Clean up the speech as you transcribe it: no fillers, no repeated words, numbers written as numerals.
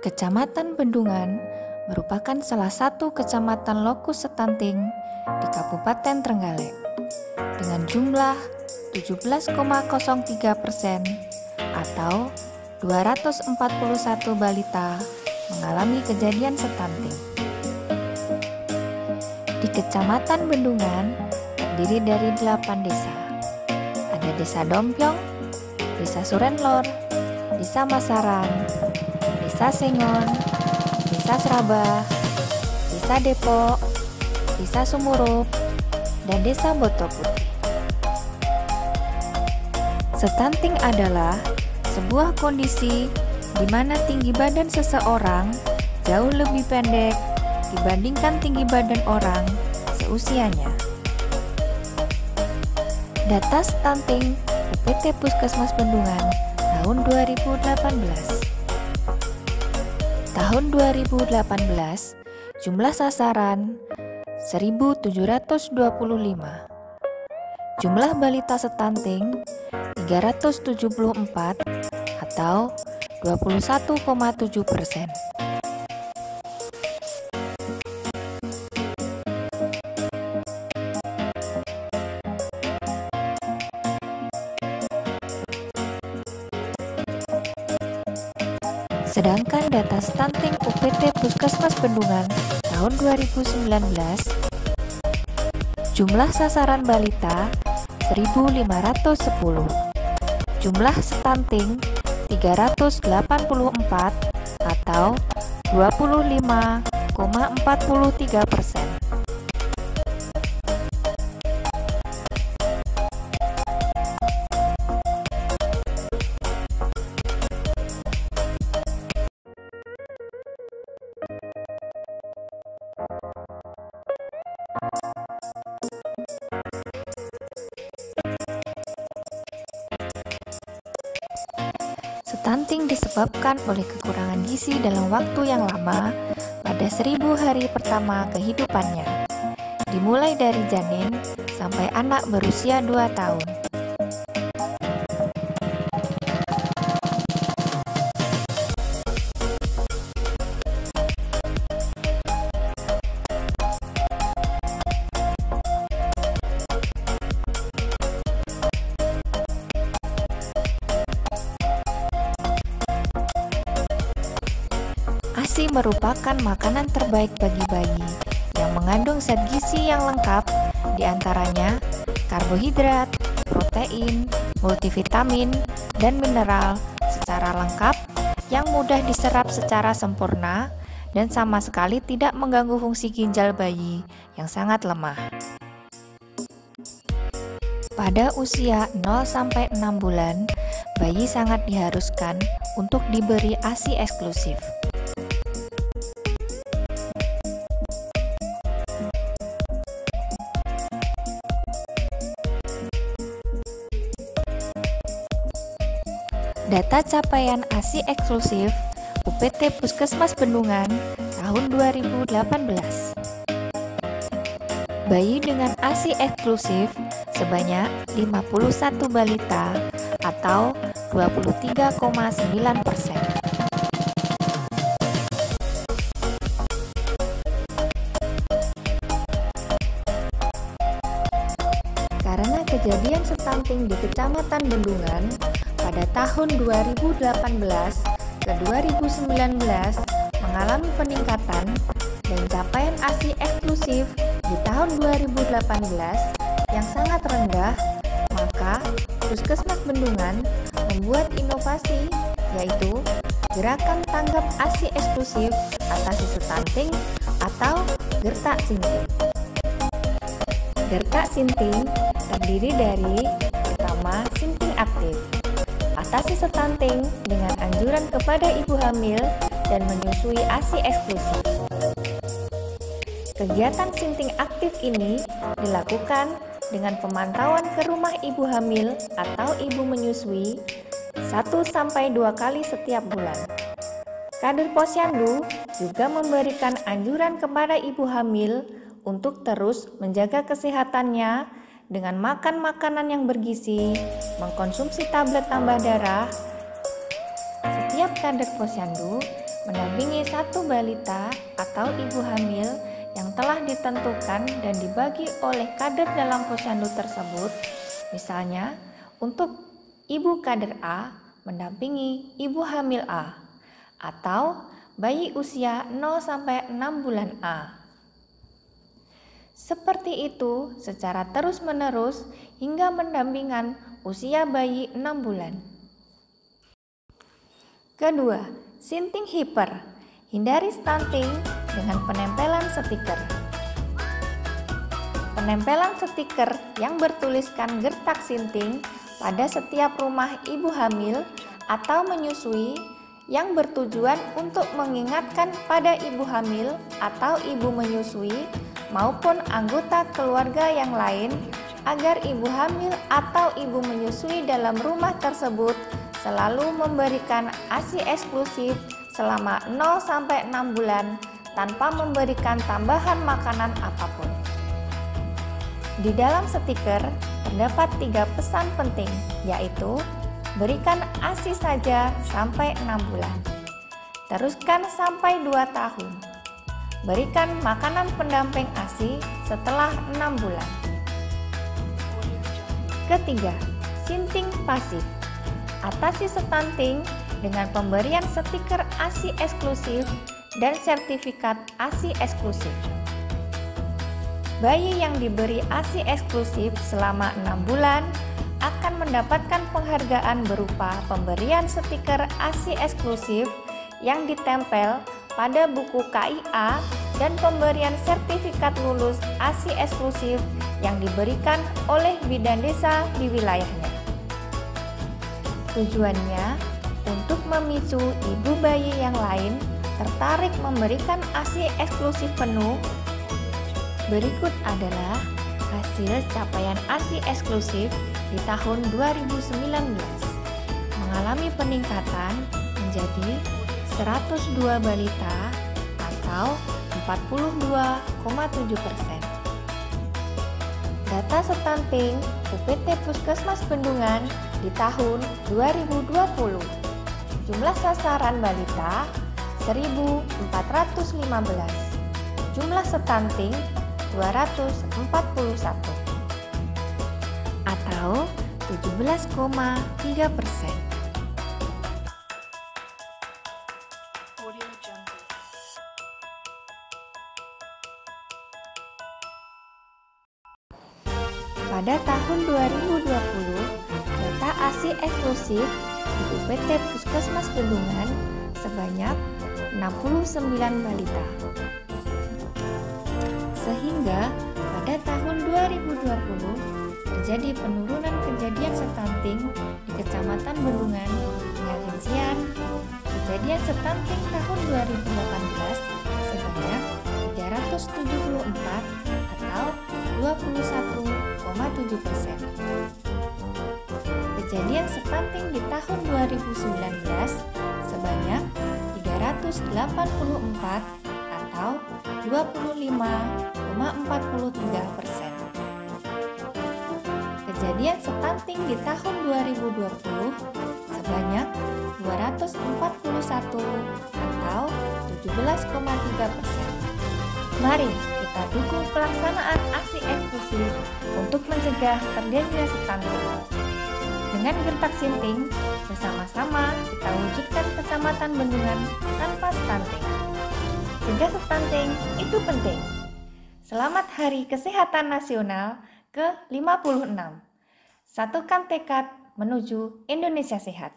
Kecamatan Bendungan merupakan salah satu kecamatan lokus stunting di Kabupaten Trenggalek dengan jumlah 17,03% atau 241 balita mengalami kejadian stunting. Di Kecamatan Bendungan terdiri dari 8 desa. Ada Desa Dompiong, Desa Surenlor, Desa Masaran, Desa Sengon, Desa Serabah, Desa Depok, Desa Sumurup, dan Desa Boto Putih. Stunting adalah sebuah kondisi di mana tinggi badan seseorang jauh lebih pendek dibandingkan tinggi badan orang seusianya. Data stunting UPT Puskesmas Bendungan tahun 2018. Tahun 2018, jumlah sasaran 1.725. Jumlah balita stunting 374 atau 21,7%. Sedangkan data stunting UPT Puskesmas Bendungan tahun 2019, jumlah sasaran balita 1.510, jumlah stunting 384 atau 25,43%. Stunting disebabkan oleh kekurangan gizi dalam waktu yang lama pada 1000 hari pertama kehidupannya, dimulai dari janin sampai anak berusia 2 tahun. ASI merupakan makanan terbaik bagi bayi yang mengandung zat gizi yang lengkap, diantaranya karbohidrat, protein, multivitamin, dan mineral secara lengkap yang mudah diserap secara sempurna dan sama sekali tidak mengganggu fungsi ginjal bayi yang sangat lemah. Pada usia 0-6 bulan, bayi sangat diharuskan untuk diberi ASI eksklusif. Data capaian ASI eksklusif UPT Puskesmas Bendungan tahun 2018. Bayi dengan ASI eksklusif sebanyak 51 balita atau 23,9%. Karena kejadian stunting di Kecamatan Bendungan pada tahun 2018 ke 2019 mengalami peningkatan dan capaian ASI eksklusif di tahun 2018 yang sangat rendah, maka Puskesmas Bendungan membuat inovasi yaitu Gerakan Tanggap ASI Eksklusif Atasi Stunting atau Gertak Sinting. Gertak Sinting terdiri dari pertama, sinting aktif, atasi stunting dengan anjuran kepada ibu hamil dan menyusui ASI eksklusif. Kegiatan sinting aktif ini dilakukan dengan pemantauan ke rumah ibu hamil atau ibu menyusui 1-2 kali setiap bulan. Kader Posyandu juga memberikan anjuran kepada ibu hamil untuk terus menjaga kesehatannya dengan makan makanan yang bergizi, mengkonsumsi tablet tambah darah. Setiap kader Posyandu mendampingi satu balita atau ibu hamil yang telah ditentukan dan dibagi oleh kader dalam posyandu tersebut. Misalnya, untuk ibu kader A mendampingi ibu hamil A, atau bayi usia 0-6 bulan A. Seperti itu secara terus-menerus hingga mendampingan usia bayi 6 bulan. Kedua, sinting hiper. Hindari stunting dengan penempelan stiker. Penempelan stiker yang bertuliskan gertak sinting pada setiap rumah ibu hamil atau menyusui yang bertujuan untuk mengingatkan pada ibu hamil atau ibu menyusui maupun anggota keluarga yang lain agar ibu hamil atau ibu menyusui dalam rumah tersebut selalu memberikan ASI eksklusif selama 0-6 bulan tanpa memberikan tambahan makanan apapun. Di dalam stiker terdapat 3 pesan penting, yaitu berikan ASI saja sampai 6 bulan, teruskan sampai 2 tahun, berikan makanan pendamping ASI setelah 6 bulan. Ketiga, sinting pasif. Atasi stunting dengan pemberian stiker ASI eksklusif dan sertifikat ASI eksklusif. Bayi yang diberi ASI eksklusif selama 6 bulan akan mendapatkan penghargaan berupa pemberian stiker ASI eksklusif yang ditempel pada buku KIA dan pemberian sertifikat lulus ASI eksklusif yang diberikan oleh bidan desa di wilayahnya. Tujuannya untuk memicu ibu bayi yang lain tertarik memberikan ASI eksklusif penuh. Berikut adalah hasil capaian ASI eksklusif di tahun 2019, mengalami peningkatan menjadi 102 balita atau 42,7%. Data stunting UPT Puskesmas Bendungan di tahun 2020. Jumlah sasaran balita 1.415. Jumlah stunting 241 atau 17,3%. Pada tahun 2020, data ASI eksklusif di UPT Puskesmas Bendungan sebanyak 69 balita. Sehingga pada tahun 2020 terjadi penurunan kejadian stunting di Kecamatan Bendungan dengan rincian kejadian stunting tahun 2018 sebanyak 374 atau 21,7%. Kejadian stunting di tahun 2019 sebanyak 384 atau 25,43%. Kejadian stunting di tahun 2020 sebanyak 241 atau 17,3%. Mari kita dukung pelaksanaan ASI eksklusif untuk mencegah terjadinya stunting. Dengan gertak sinting, bersama-sama kita wujudkan Kecamatan Bendungan tanpa stunting. Cegah stunting itu penting. Selamat Hari Kesehatan Nasional ke-56. Satukan tekad menuju Indonesia sehat.